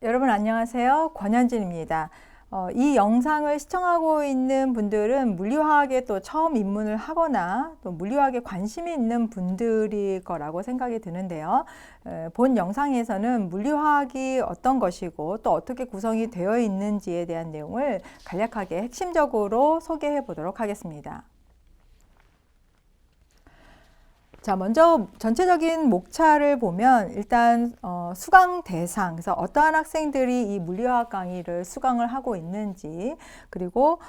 여러분 안녕하세요. 권현진입니다. 이 영상을 시청하고 있는 분들은 물리화학에 또 처음 입문을 하거나 또 물리화학에 관심이 있는 분들일 거라고 생각이 드는데요. 본 영상에서는 물리화학이 어떤 것이고 또 어떻게 구성이 되어 있는지에 대한 내용을 간략하게 핵심적으로 소개해 보도록 하겠습니다. 자, 먼저 전체적인 목차를 보면 일단 수강 대상, 그래서 어떠한 학생들이 이 물리화학 강의를 수강을 하고 있는지, 그리고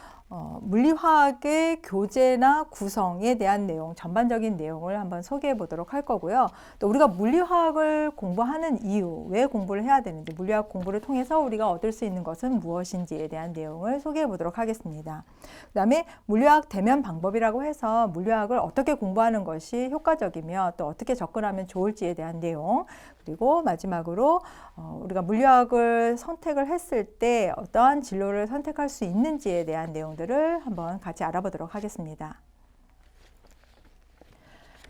물리화학의 교재나 구성에 대한 내용, 전반적인 내용을 한번 소개해 보도록 할 거고요. 또 우리가 물리화학을 공부하는 이유, 왜 공부를 해야 되는지, 물리화학 공부를 통해서 우리가 얻을 수 있는 것은 무엇인지에 대한 내용을 소개해 보도록 하겠습니다. 그 다음에 물리화학 대면 방법이라고 해서 물리화학을 어떻게 공부하는 것이 효과적이며 또 어떻게 접근하면 좋을지에 대한 내용, 그리고 마지막으로 우리가 물리학을 선택을 했을 때 어떠한 진로를 선택할 수 있는지에 대한 내용들을 한번 같이 알아보도록 하겠습니다.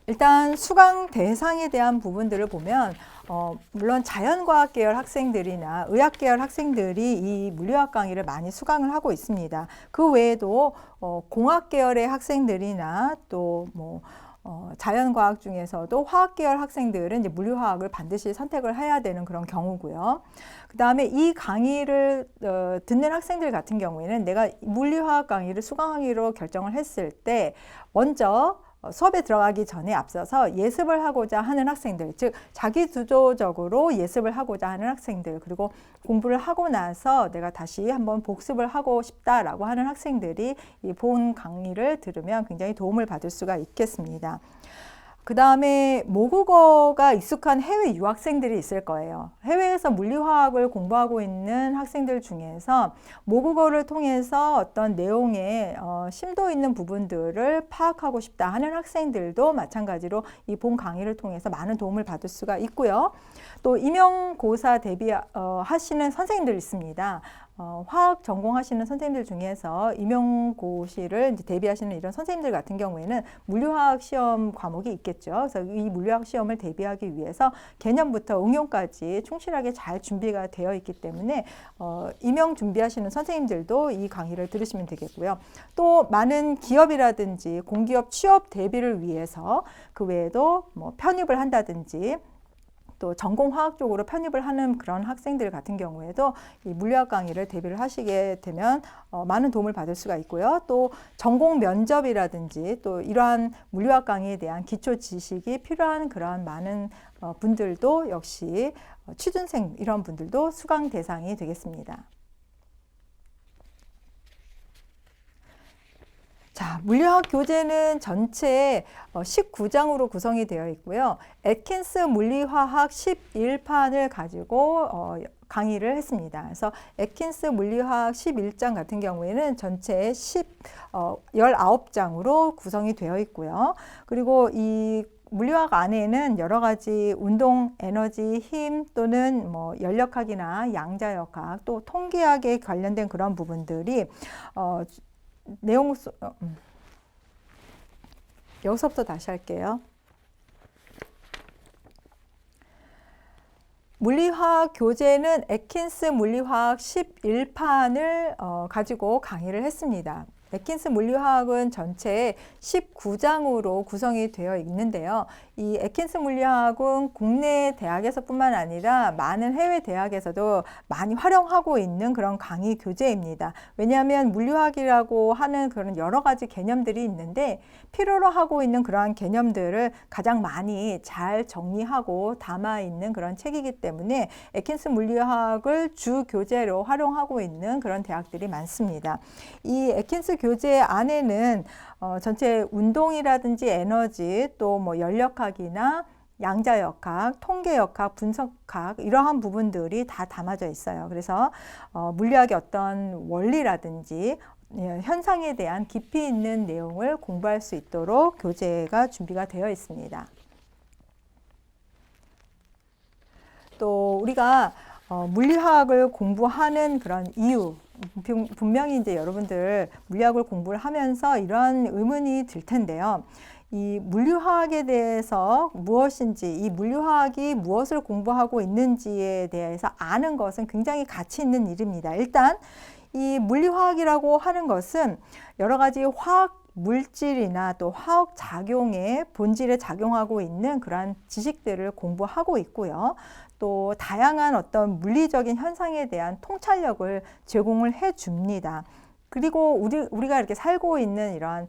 일단 수강 대상에 대한 부분들을 보면 물론 자연과학 계열 학생들이나 의학 계열 학생들이 이 물리학 강의를 많이 수강을 하고 있습니다. 그 외에도 공학 계열의 학생들이나 또 자연과학 중에서도 화학 계열 학생들은 이제 물리화학을 반드시 선택을 해야 되는 그런 경우고요. 그 다음에 이 강의를 듣는 학생들 같은 경우에는 내가 물리화학 강의를 수강하기로 결정을 했을 때 먼저 수업에 들어가기 전에 앞서서 예습을 하고자 하는 학생들, 즉 자기 주도적으로 예습을 하고자 하는 학생들, 그리고 공부를 하고 나서 내가 다시 한번 복습을 하고 싶다라고 하는 학생들이 이 본 강의를 들으면 굉장히 도움을 받을 수가 있겠습니다. 그 다음에 모국어가 익숙한 해외 유학생들이 있을 거예요. 해외에서 물리화학을 공부하고 있는 학생들 중에서 모국어를 통해서 어떤 내용의 심도 있는 부분들을 파악하고 싶다 하는 학생들도 마찬가지로 이 본 강의를 통해서 많은 도움을 받을 수가 있고요. 또 임용고사 대비하시는 선생님들 있습니다. 화학 전공하시는 선생님들 중에서 임용고시를 이제 대비하시는 이런 선생님들 같은 경우에는 물리화학 시험 과목이 있겠죠. 그래서 이 물리화학 시험을 대비하기 위해서 개념부터 응용까지 충실하게 잘 준비가 되어 있기 때문에 임용 준비하시는 선생님들도 이 강의를 들으시면 되겠고요. 또 많은 기업이라든지 공기업 취업 대비를 위해서 그 외에도 편입을 한다든지 또 전공화학 쪽으로 편입을 하는 그런 학생들 같은 경우에도 이 물리학 강의를 대비를 하시게 되면 많은 도움을 받을 수가 있고요. 또 전공 면접이라든지 또 이러한 물리학 강의에 대한 기초 지식이 필요한 그러한 많은 분들도 역시 취준생 이런 분들도 수강 대상이 되겠습니다. 자, 물리학 교재는 전체 19장으로 구성이 되어 있고요. 애킨스 물리화학 11판을 가지고 강의를 했습니다. 그래서 애킨스 물리화학 11장 같은 경우에는 전체 19장으로 구성이 되어 있고요. 그리고 이 물리화학 안에는 여러 가지 운동, 에너지, 힘 또는 연력학이나 양자역학 또 통계학에 관련된 그런 부분들이 여기서부터 다시 할게요. 물리화학 교재는 애킨스 물리화학 11판을 가지고 강의를 했습니다. 애킨스 물리화학은 전체 19장으로 구성이 되어 있는데요. 이 애킨스 물리화학은 국내 대학에서뿐만 아니라 많은 해외 대학에서도 많이 활용하고 있는 그런 강의 교재입니다. 왜냐하면 물리화학이라고 하는 그런 여러 가지 개념들이 있는데 필요로 하고 있는 그러한 개념들을 가장 많이 잘 정리하고 담아 있는 그런 책이기 때문에 애킨스 물리화학을 주 교재로 활용하고 있는 그런 대학들이 많습니다. 이 애킨스 교재 안에는 전체 운동이라든지 에너지 또 연력학이나 양자역학, 통계역학, 분석학 이러한 부분들이 다 담아져 있어요. 그래서 물리학의 어떤 원리라든지 현상에 대한 깊이 있는 내용을 공부할 수 있도록 교재가 준비가 되어 있습니다. 또 우리가 물리화학을 공부하는 그런 이유, 분명히 이제 여러분들 물리학을 공부를 하면서 이러한 의문이 들 텐데요. 이 물리화학에 대해서 무엇인지, 이 물리화학이 무엇을 공부하고 있는지에 대해서 아는 것은 굉장히 가치 있는 일입니다. 일단 이 물리화학이라고 하는 것은 여러 가지 화학 물질이나 또 화학 작용의 본질에 작용하고 있는 그러한 지식들을 공부하고 있고요. 또 다양한 어떤 물리적인 현상에 대한 통찰력을 제공을 해 줍니다. 그리고 우리가 이렇게 살고 있는 이러한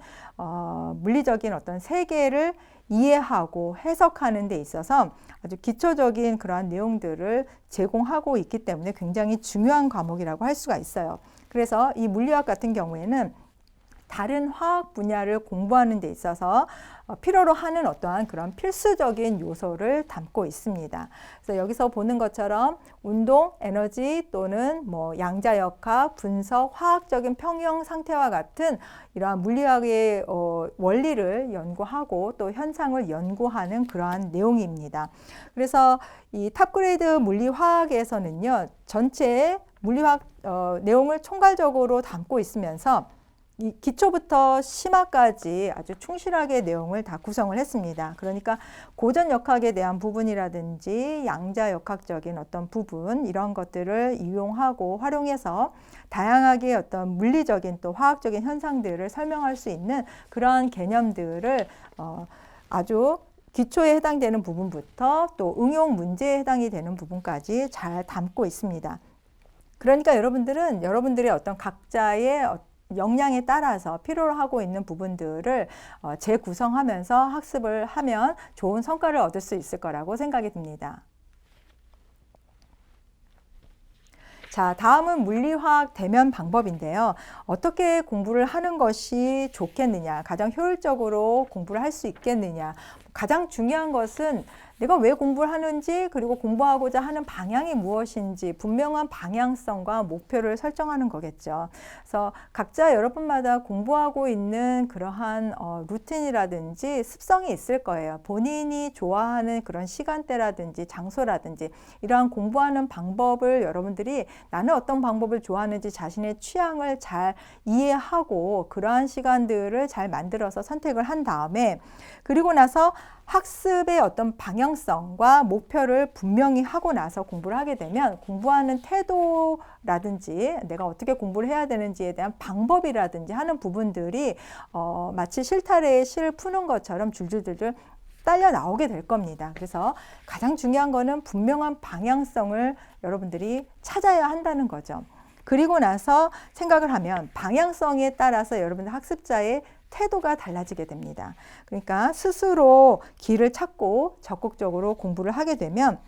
물리적인 어떤 세계를 이해하고 해석하는 데 있어서 아주 기초적인 그러한 내용들을 제공하고 있기 때문에 굉장히 중요한 과목이라고 할 수가 있어요. 그래서 이 물리학 같은 경우에는 다른 화학 분야를 공부하는 데 있어서 필요로 하는 어떠한 그런 필수적인 요소를 담고 있습니다. 그래서 여기서 보는 것처럼 운동, 에너지 또는 뭐 양자역학, 분석, 화학적인 평형 상태와 같은 이러한 물리학의 원리를 연구하고 또 현상을 연구하는 그러한 내용입니다. 그래서 이 탑그레이드 물리화학에서는요, 전체 물리화학 내용을 총괄적으로 담고 있으면서 이 기초부터 심화까지 아주 충실하게 내용을 다 구성을 했습니다. 그러니까 고전역학에 대한 부분이라든지 양자역학적인 어떤 부분 이런 것들을 이용하고 활용해서 다양하게 어떤 물리적인 또 화학적인 현상들을 설명할 수 있는 그러한 개념들을 아주 기초에 해당되는 부분부터 또 응용 문제에 해당이 되는 부분까지 잘 담고 있습니다. 그러니까 여러분들은 여러분들의 어떤 각자의 역량에 따라서 필요로 하고 있는 부분들을 재구성하면서 학습을 하면 좋은 성과를 얻을 수 있을 거라고 생각이 듭니다. 자, 다음은 물리화학 대면 방법인데요. 어떻게 공부를 하는 것이 좋겠느냐, 가장 효율적으로 공부를 할 수 있겠느냐. 가장 중요한 것은 내가 왜 공부를 하는지 그리고 공부하고자 하는 방향이 무엇인지 분명한 방향성과 목표를 설정하는 거겠죠. 그래서 각자 여러분마다 공부하고 있는 그러한 루틴이라든지 습성이 있을 거예요. 본인이 좋아하는 그런 시간대라든지 장소라든지 이러한 공부하는 방법을 여러분들이 나는 어떤 방법을 좋아하는지 자신의 취향을 잘 이해하고 그러한 시간들을 잘 만들어서 선택을 한 다음에 그리고 나서 학습의 어떤 방향성과 목표를 분명히 하고 나서 공부를 하게 되면 공부하는 태도라든지 내가 어떻게 공부를 해야 되는지에 대한 방법이라든지 하는 부분들이 마치 실타래에 실을 푸는 것처럼 줄줄줄줄 딸려 나오게 될 겁니다. 그래서 가장 중요한 거는 분명한 방향성을 여러분들이 찾아야 한다는 거죠. 그리고 나서 생각을 하면 방향성에 따라서 여러분들 학습자의 태도가 달라지게 됩니다. 그러니까 스스로 길을 찾고 적극적으로 공부를 하게 되면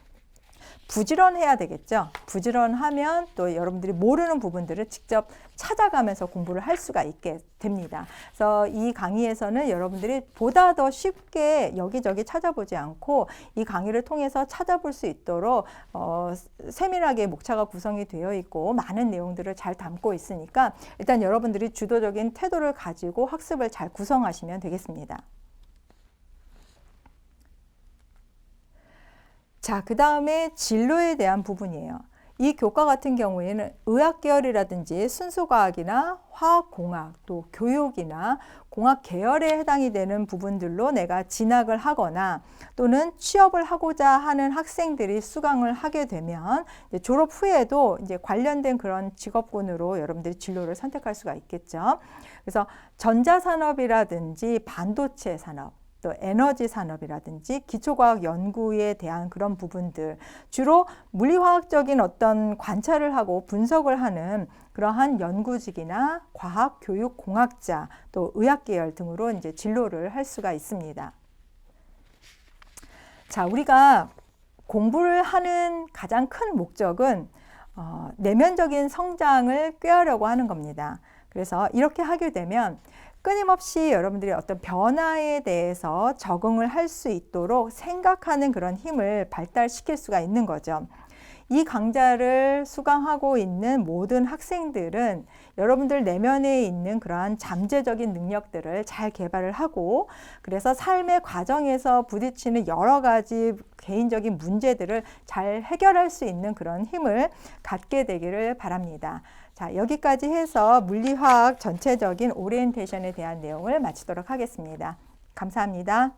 부지런해야 되겠죠. 부지런하면 또 여러분들이 모르는 부분들을 직접 찾아가면서 공부를 할 수가 있게 됩니다. 그래서 이 강의에서는 여러분들이 보다 더 쉽게 여기저기 찾아보지 않고 이 강의를 통해서 찾아볼 수 있도록 세밀하게 목차가 구성이 되어 있고 많은 내용들을 잘 담고 있으니까 일단 여러분들이 주도적인 태도를 가지고 학습을 잘 구성하시면 되겠습니다. 자, 그 다음에 진로에 대한 부분이에요. 이 교과 같은 경우에는 의학계열이라든지 순수과학이나 화학공학, 또 교육이나 공학 계열에 해당이 되는 부분들로 내가 진학을 하거나 또는 취업을 하고자 하는 학생들이 수강을 하게 되면 이제 졸업 후에도 이제 관련된 그런 직업군으로 여러분들이 진로를 선택할 수가 있겠죠. 그래서 전자산업이라든지 반도체 산업, 또 에너지 산업이라든지 기초과학 연구에 대한 그런 부분들, 주로 물리화학적인 어떤 관찰을 하고 분석을 하는 그러한 연구직이나 과학, 교육, 공학자, 또 의학 계열 등으로 이제 진로를 할 수가 있습니다. 자, 우리가 공부를 하는 가장 큰 목적은 내면적인 성장을 꾀하려고 하는 겁니다. 그래서 이렇게 하게 되면 끊임없이 여러분들이 어떤 변화에 대해서 적응을 할 수 있도록 생각하는 그런 힘을 발달시킬 수가 있는 거죠. 이 강좌를 수강하고 있는 모든 학생들은 여러분들 내면에 있는 그러한 잠재적인 능력들을 잘 개발을 하고 그래서 삶의 과정에서 부딪히는 여러 가지 개인적인 문제들을 잘 해결할 수 있는 그런 힘을 갖게 되기를 바랍니다. 자, 여기까지 해서 물리화학 전체적인 오리엔테이션에 대한 내용을 마치도록 하겠습니다. 감사합니다.